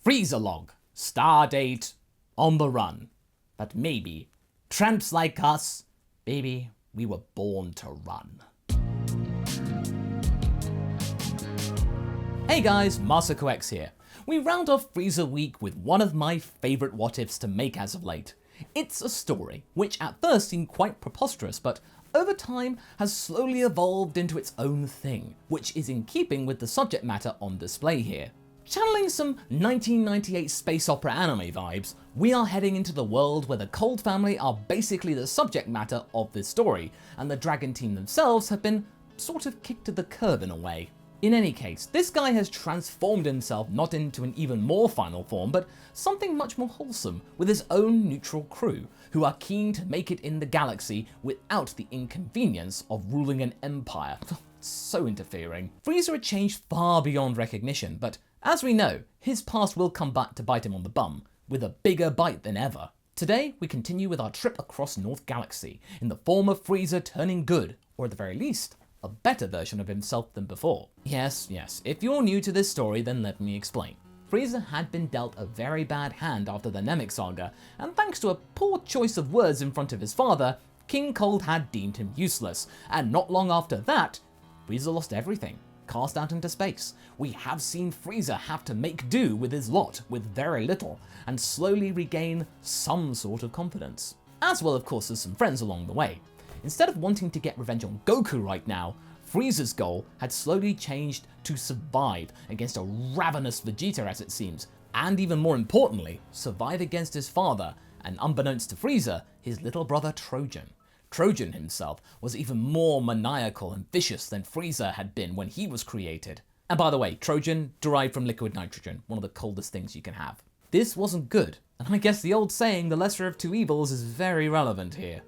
Frieza log. Stardate. On the run. But maybe, tramps like us, baby, we were born to run. Hey guys, MasakoX here. We round off Frieza week with one of my favourite what-ifs to make as of late. It's a story, which at first seemed quite preposterous, but over time has slowly evolved into its own thing, which is in keeping with the subject matter on display here. Channeling some 1998 space opera anime vibes, we are heading into the world where the Cold family are basically the subject matter of this story, and the Dragon team themselves have been sort of kicked to the curb in a way. In any case, this guy has transformed himself not into an even more final form, but something much more wholesome, with his own neutral crew, who are keen to make it in the galaxy without the inconvenience of ruling an empire. So interfering. Frieza had changed far beyond recognition, but as we know, his past will come back to bite him on the bum, with a bigger bite than ever. Today, we continue with our trip across North Galaxy, in the form of Frieza turning good, or at the very least, a better version of himself than before. Yes, if you're new to this story, then let me explain. Frieza had been dealt a very bad hand after the Namek Saga, and thanks to a poor choice of words in front of his father, King Cold had deemed him useless, and not long after that, Frieza lost everything, cast out into space. We have seen Frieza have to make do with his lot with very little, and slowly regain some sort of confidence. As well, of course, as some friends along the way. Instead of wanting to get revenge on Goku right now, Frieza's goal had slowly changed to survive against a ravenous Vegeta as it seems, and even more importantly, survive against his father, and unbeknownst to Frieza, his little brother Trojan. Trojan himself was even more maniacal and vicious than Frieza had been when he was created. And by the way, Trojan derived from liquid nitrogen, one of the coldest things you can have. This wasn't good, and I guess the old saying, the lesser of two evils, is very relevant here.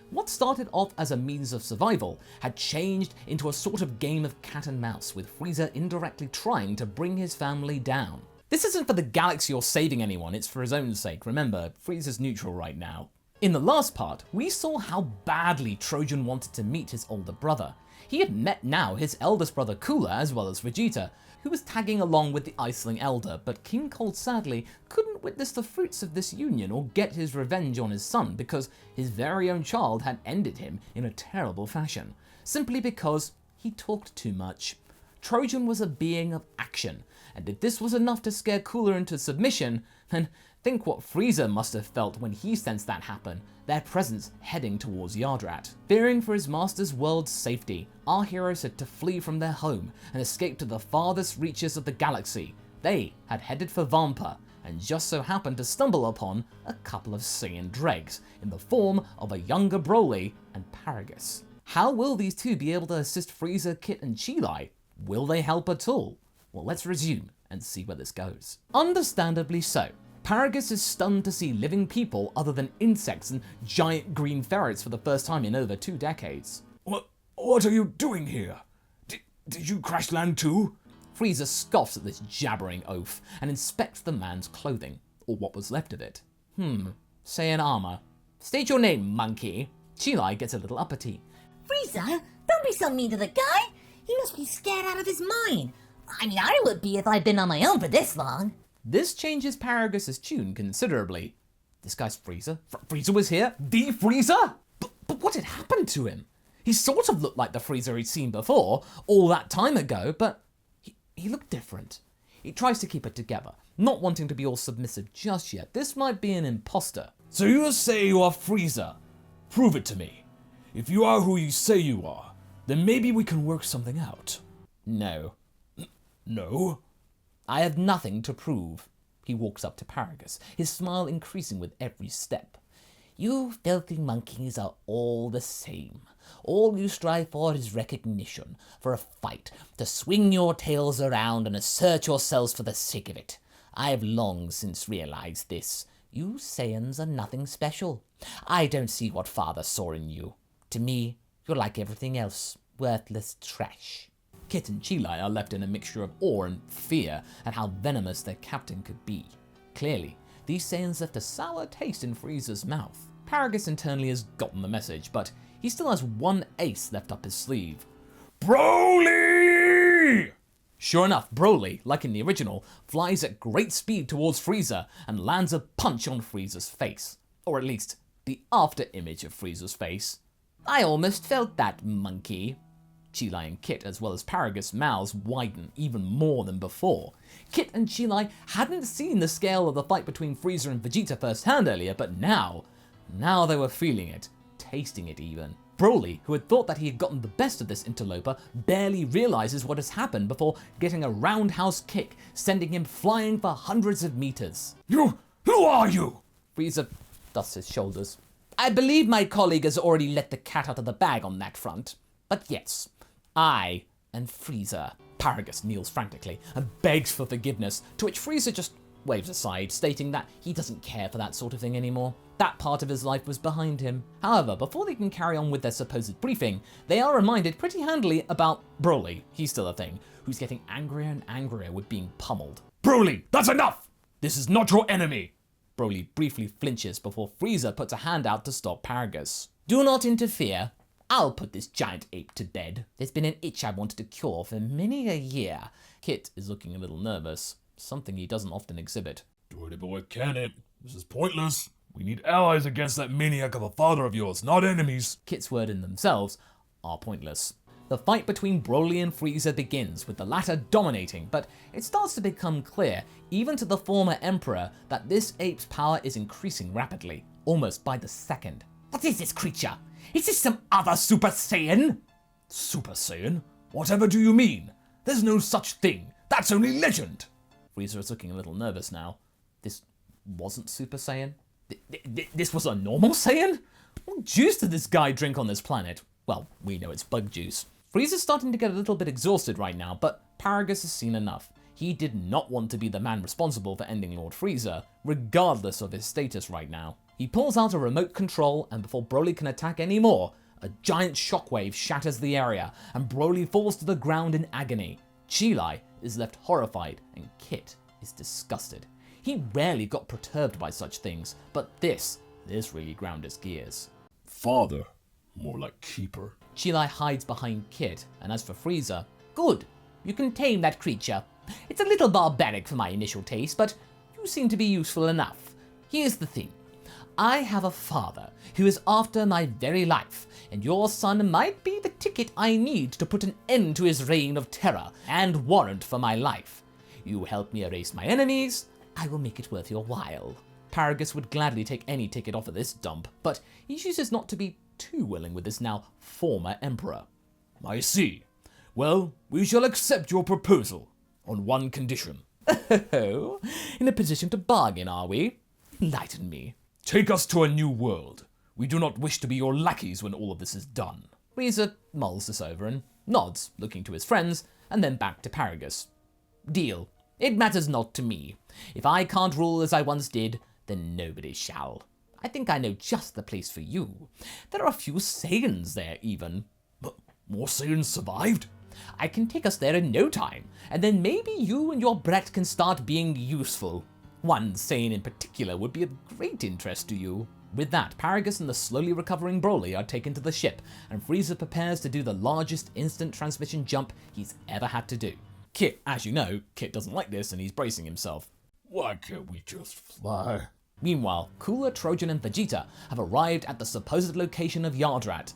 What started off as a means of survival had changed into a sort of game of cat and mouse, with Frieza indirectly trying to bring his family down. This isn't for the galaxy or saving anyone, it's for his own sake. Remember, Frieza's neutral right now. In the last part, we saw how badly Trojan wanted to meet his older brother. He had met now his eldest brother Cooler as well as Vegeta, who was tagging along with the Iceling Elder, but King Cold sadly couldn't witness the fruits of this union or get his revenge on his son because his very own child had ended him in a terrible fashion, simply because he talked too much. Trojan was a being of action, and if this was enough to scare Cooler into submission, then think what Frieza must have felt when he sensed that happen, their presence heading towards Yardrat. Fearing for his master's world's safety, our heroes had to flee from their home and escape to the farthest reaches of the galaxy. They had headed for Vampa, and just so happened to stumble upon a couple of Saiyan dregs, in the form of a younger Broly and Paragus. How will these two be able to assist Frieza, Kit and Chilai? Will they help at all? Well, let's resume and see where this goes. Understandably so. Paragus is stunned to see living people other than insects and giant green ferrets for the first time in over 2 decades. What are you doing here? Did you crash land too? Frieza scoffs at this jabbering oaf and inspects the man's clothing, or what was left of it. Saiyan armor. State your name, monkey. Chilai gets a little uppity. Frieza, don't be so mean to the guy. He must be scared out of his mind. I mean, I would be if I'd been on my own for this long. This changes Paragus' tune considerably. This guy's Frieza? Frieza was here? The Frieza? But what had happened to him? He sort of looked like the Frieza he'd seen before, all that time ago, but he looked different. He tries to keep it together, not wanting to be all submissive just yet. This might be an imposter. So you say you are Frieza? Prove it to me. If you are who you say you are, then maybe we can work something out. No. No? I have nothing to prove. He walks up to Paragus, his smile increasing with every step. You filthy monkeys are all the same. All you strive for is recognition, for a fight, to swing your tails around and assert yourselves for the sake of it. I have long since realized this. You Saiyans are nothing special. I don't see what Father saw in you. To me, you're like everything else, worthless trash. Kit and Chilai are left in a mixture of awe and fear at how venomous their captain could be. Clearly, these Saiyans left a sour taste in Frieza's mouth. Paragus internally has gotten the message, but he still has one ace left up his sleeve. Broly! Sure enough, Broly, like in the original, flies at great speed towards Frieza and lands a punch on Frieza's face. Or at least, the after image of Frieza's face. I almost felt that, monkey. Chilai and Kit, as well as Paragus' mouths widen even more than before. Kit and Chilai hadn't seen the scale of the fight between Frieza and Vegeta firsthand earlier, but now they were feeling it, tasting it even. Broly, who had thought that he had gotten the best of this interloper, barely realizes what has happened before getting a roundhouse kick, sending him flying for hundreds of meters. Who are you? Frieza dusts his shoulders. I believe my colleague has already let the cat out of the bag on that front. But yes, I am Frieza. Paragus kneels frantically and begs for forgiveness, to which Frieza just waves aside, stating that he doesn't care for that sort of thing anymore. That part of his life was behind him. However, before they can carry on with their supposed briefing, they are reminded pretty handily about Broly, he's still a thing, who's getting angrier and angrier with being pummeled. Broly, that's enough! This is not your enemy! Broly briefly flinches before Frieza puts a hand out to stop Paragus. Do not interfere. I'll put this giant ape to bed. There's been an itch I wanted to cure for many a year. Kit is looking a little nervous, something he doesn't often exhibit. Do it, boy, can it? This is pointless. We need allies against that maniac of a father of yours, not enemies. Kit's words in themselves are pointless. The fight between Broly and Frieza begins, with the latter dominating, but it starts to become clear, even to the former Emperor, that this ape's power is increasing rapidly, almost by the second. What is this creature? Is this some other Super Saiyan? Super Saiyan? Whatever do you mean? There's no such thing. That's only legend. Frieza is looking a little nervous now. This wasn't Super Saiyan? This was a normal Saiyan? What juice did this guy drink on this planet? Well, we know it's bug juice. Frieza's starting to get a little bit exhausted right now, but Paragus has seen enough. He did not want to be the man responsible for ending Lord Frieza, regardless of his status right now. He pulls out a remote control, and before Broly can attack anymore, a giant shockwave shatters the area, and Broly falls to the ground in agony. Chilai is left horrified, and Kit is disgusted. He rarely got perturbed by such things, but this really ground his gears. Father, more like keeper. Chilai hides behind Kit, and as for Frieza, good, you can tame that creature. It's a little barbaric for my initial taste, but you seem to be useful enough. Here's the thing. I have a father who is after my very life, and your son might be the ticket I need to put an end to his reign of terror and warrant for my life. You help me erase my enemies, I will make it worth your while. Paragus would gladly take any ticket off of this dump, but he chooses not to be too willing with this now former emperor. I see. Well, we shall accept your proposal, on one condition. Oh, in a position to bargain, are we? Enlighten me. Take us to a new world. We do not wish to be your lackeys when all of this is done. Frieza mulls this over and nods, looking to his friends, and then back to Paragus. Deal. It matters not to me. If I can't rule as I once did, then nobody shall. I think I know just the place for you. There are a few Saiyans there, even. But more Saiyans survived? I can take us there in no time, and then maybe you and your brat can start being useful. One Saiyan in particular would be of great interest to you. With that, Paragus and the slowly recovering Broly are taken to the ship, and Frieza prepares to do the largest instant transmission jump he's ever had to do. Kit, as you know, Kit doesn't like this and he's bracing himself. Why can't we just fly? Meanwhile, Cooler, Trojan, and Vegeta have arrived at the supposed location of Yardrat,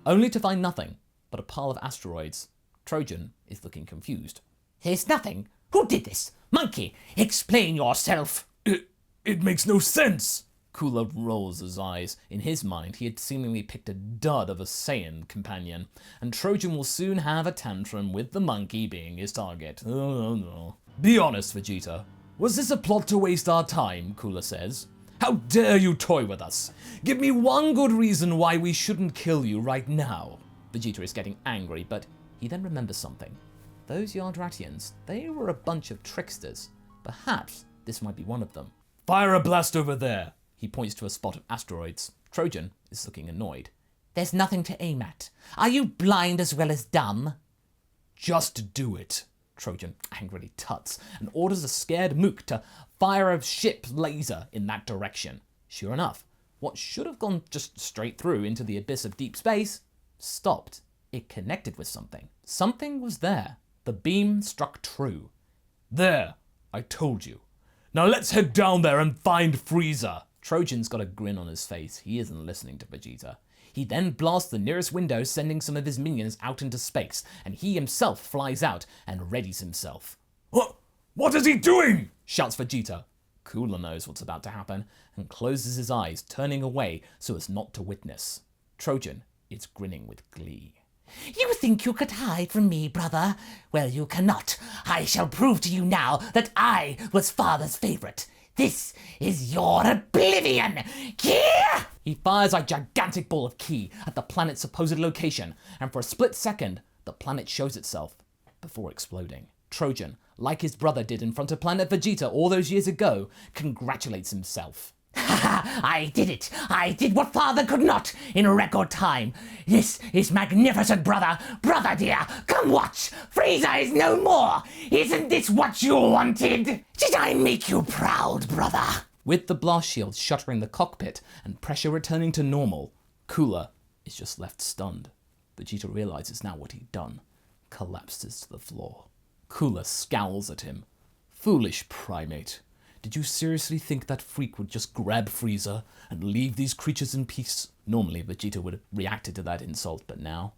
only to find nothing but a pile of asteroids. Trojan is looking confused. There's nothing. Who did this? Monkey, explain yourself. It makes no sense. Cooler rolls his eyes. In his mind, he had seemingly picked a dud of a Saiyan companion, and Trojan will soon have a tantrum with the monkey being his target. Oh no. Be honest, Vegeta. Was this a plot to waste our time, Cooler says? How dare you toy with us? Give me one good reason why we shouldn't kill you right now. Vegeta is getting angry, but he then remembers something. Those Yardratians, they were a bunch of tricksters. Perhaps this might be one of them. Fire a blast over there. He points to a spot of asteroids. Trojan is looking annoyed. There's nothing to aim at. Are you blind as well as dumb? Just do it. Trojan angrily tuts and orders a scared Mook to fire a ship laser in that direction. Sure enough, what should have gone just straight through into the abyss of deep space stopped. It connected with something. Something was there. The beam struck true. There, I told you. Now let's head down there and find Frieza. Trojan's got a grin on his face. He isn't listening to Vegeta. He then blasts the nearest window, sending some of his minions out into space, and he himself flies out and readies himself. What is he doing? Shouts Vegeta. Cooler knows what's about to happen and closes his eyes, turning away so as not to witness. Trojan is grinning with glee. You think you could hide from me, brother? Well, you cannot. I shall prove to you now that I was father's favorite. This is your oblivion! Kia! He fires a gigantic ball of ki at the planet's supposed location, and for a split second, the planet shows itself before exploding. Trojan, like his brother did in front of Planet Vegeta all those years ago, congratulates himself. I did it! I did what father could not in record time! This is magnificent, brother! Brother dear, come watch! Frieza is no more! Isn't this what you wanted? Did I make you proud, brother? With the blast shield shuttering the cockpit and pressure returning to normal, Cooler is just left stunned. Vegeta realizes now what he'd done, collapses to the floor. Cooler scowls at him. Foolish primate. Did you seriously think that freak would just grab Frieza and leave these creatures in peace? Normally, Vegeta would have reacted to that insult, but now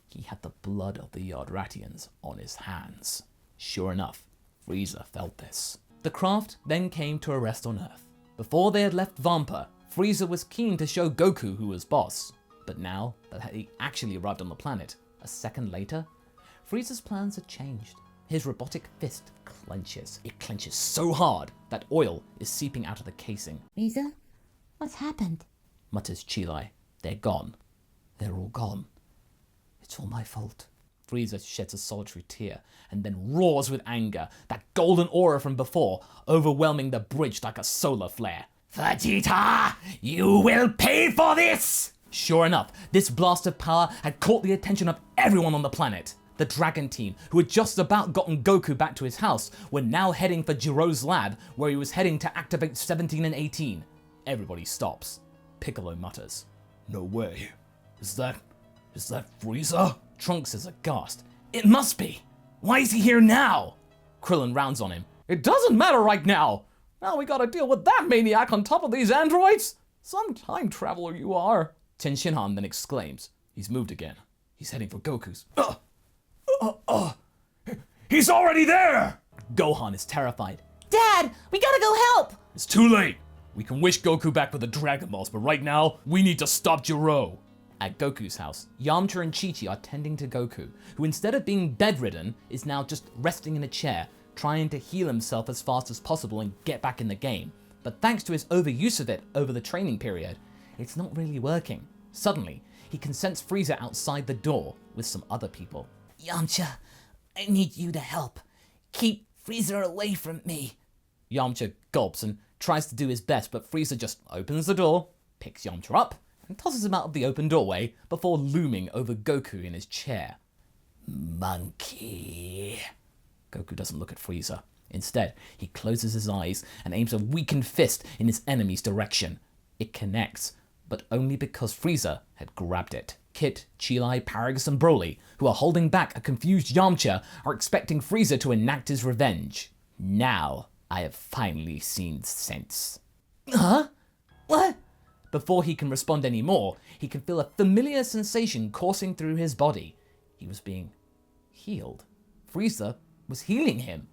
he had the blood of the Yardratians on his hands. Sure enough, Frieza felt this. The craft then came to a rest on Earth. Before they had left Vampa, Frieza was keen to show Goku who was boss. But now that he actually arrived on the planet, a second later, Frieza's plans had changed. His robotic fist clenches. It clenches so hard that oil is seeping out of the casing. Frieza? What's happened? Mutters Chilai. They're gone. They're all gone. It's all my fault. Frieza sheds a solitary tear and then roars with anger, that golden aura from before, overwhelming the bridge like a solar flare. Vegeta, you will pay for this! Sure enough, this blast of power had caught the attention of everyone on the planet. The Dragon team, who had just about gotten Goku back to his house, were now heading for Jiro's lab, where he was heading to activate 17 and 18. Everybody stops. Piccolo mutters. No way. Is that Frieza? Trunks is aghast. It must be. Why is he here now? Krillin rounds on him. It doesn't matter right now. Now we gotta deal with that maniac on top of these androids. Some time traveler you are. Tenshinhan then exclaims. He's moved again. He's heading for Goku's. He's already there! Gohan is terrified. Dad, we gotta go help! It's too late. We can wish Goku back with the Dragon Balls, but right now, we need to stop Jiro. At Goku's house, Yamcha and Chi-Chi are tending to Goku, who instead of being bedridden, is now just resting in a chair, trying to heal himself as fast as possible and get back in the game. But thanks to his overuse of it over the training period, it's not really working. Suddenly, he can sense Frieza outside the door with some other people. Yamcha, I need you to help. Keep Frieza away from me. Yamcha gulps and tries to do his best, but Frieza just opens the door, picks Yamcha up, and tosses him out of the open doorway before looming over Goku in his chair. Monkey. Goku doesn't look at Frieza. Instead, he closes his eyes and aims a weakened fist in his enemy's direction. It connects, but only because Frieza had grabbed it. Kit, Chilai, Paragus, and Broly, who are holding back a confused Yamcha, are expecting Frieza to enact his revenge. Now, I have finally seen sense. Huh? What? Before he can respond anymore, he can feel a familiar sensation coursing through his body. He was being healed. Frieza was healing him.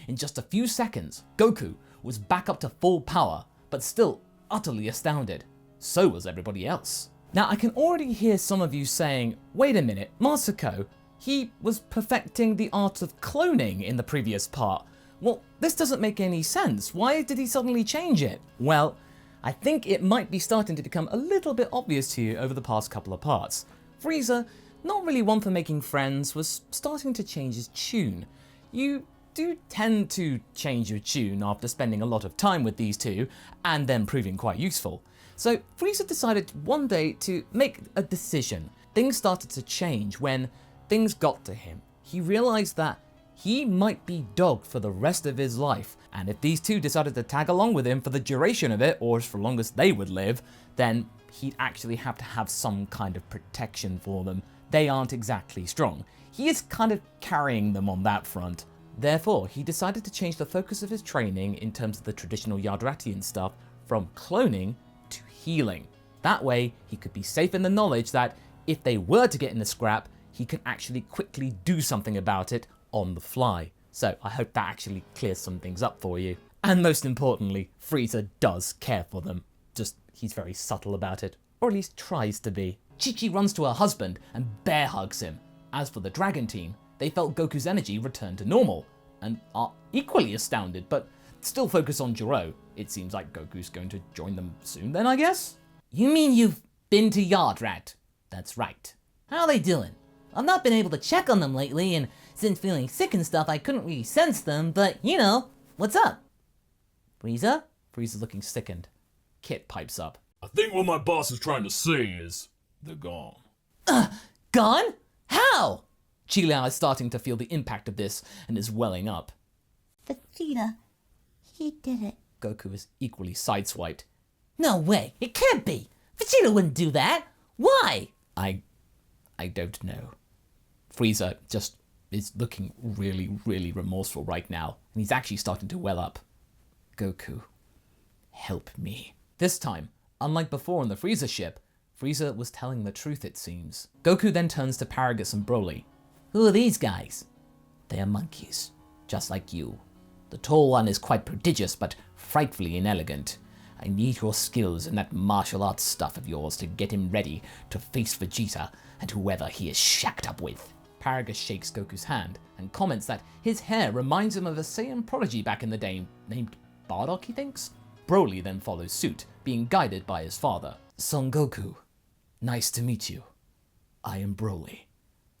In just a few seconds, Goku was back up to full power, but still utterly astounded. So was everybody else. Now, I can already hear some of you saying, wait a minute, Masako, he was perfecting the art of cloning in the previous part. Well, this doesn't make any sense. Why did he suddenly change it? Well, I think it might be starting to become a little bit obvious to you over the past couple of parts. Frieza, not really one for making friends, was starting to change his tune. You do tend to change your tune after spending a lot of time with these two, and then proving quite useful. So Frieza decided one day to make a decision. Things started to change when things got to him. He realized that he might be dogged for the rest of his life, and if these two decided to tag along with him for the duration of it, or for long as they would live, then he'd actually have to have some kind of protection for them they aren't exactly strong. He is kind of carrying them on that front. Therefore, he decided to change the focus of his training in terms of the traditional Yardratian stuff from cloning to healing. That way, he could be safe in the knowledge that if they were to get in a scrap, he can actually quickly do something about it on the fly. So I hope that actually clears some things up for you. And most importantly, Frieza does care for them. Just, he's very subtle about it. Or at least tries to be. Chi-Chi runs to her husband and bear hugs him. As for the Dragon team, they felt Goku's energy return to normal, and are equally astounded, but still focus on Jiro. It seems like Goku's going to join them soon then, I guess? You mean you've been to Yardrat? That's right. How are they doing? I've not been able to check on them lately, and since feeling sick and stuff, I couldn't really sense them, but you know, what's up? Frieza? Frieza's looking sickened. Kit pipes up. I think what my boss is trying to say is, they're gone. Gone? How? Chi Liao is starting to feel the impact of this and is welling up. Vegeta, he did it. Goku is equally sideswiped. No way, it can't be. Vegeta wouldn't do that. Why? I don't know. Frieza just is looking really, really remorseful right now, and he's actually starting to well up. Goku, help me. This time, unlike before on the Frieza ship, Frieza was telling the truth, it seems. Goku then turns to Paragus and Broly. Who are these guys? They are monkeys, just like you. The tall one is quite prodigious, but frightfully inelegant. I need your skills in that martial arts stuff of yours to get him ready to face Vegeta and whoever he is shacked up with. Paragus shakes Goku's hand and comments that his hair reminds him of a Saiyan prodigy back in the day named Bardock, he thinks? Broly then follows suit, being guided by his father. Son Goku, nice to meet you. I am Broly.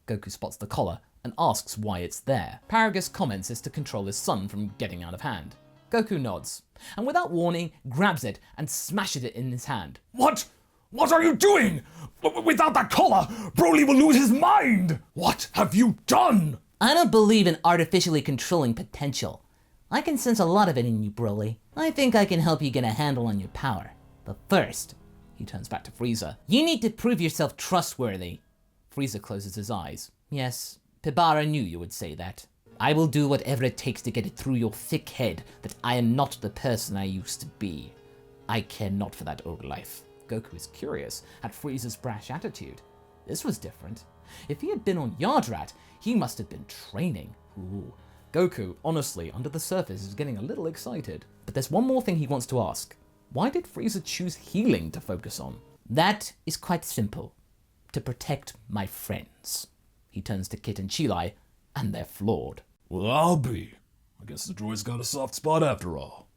Goku spots the collar and asks why it's there. Paragus comments it's to control his son from getting out of hand. Goku nods, and without warning, grabs it and smashes it in his hand. What? What are you doing? Without that collar, Broly will lose his mind! What have you done? I don't believe in artificially controlling potential. I can sense a lot of it in you, Broly. I think I can help you get a handle on your power. But first, he turns back to Frieza. You need to prove yourself trustworthy. Frieza closes his eyes. Yes, Pibara knew you would say that. I will do whatever it takes to get it through your thick head that I am not the person I used to be. I care not for that old life. Goku is curious at Frieza's brash attitude. This was different. If he had been on Yardrat, he must have been training. Ooh. Goku, honestly, under the surface, is getting a little excited. But there's one more thing he wants to ask. Why did Frieza choose healing to focus on? That is quite simple. To protect my friends. He turns to Kit and Chilai, and they're floored. Well, I'll be. I guess the droid's got a soft spot after all.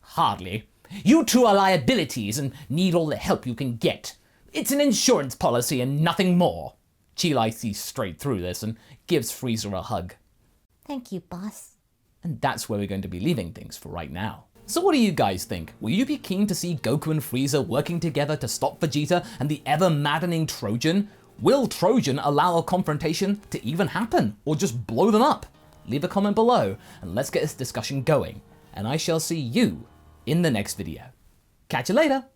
Hardly. You two are liabilities and need all the help you can get. It's an insurance policy and nothing more. Chilai sees straight through this and gives Frieza a hug. Thank you, boss. And that's where we're going to be leaving things for right now. So what do you guys think? Will you be keen to see Goku and Frieza working together to stop Vegeta and the ever-maddening Trojan? Will Trojan allow a confrontation to even happen, or just blow them up? Leave a comment below, and let's get this discussion going. And I shall see you in the next video. Catch you later!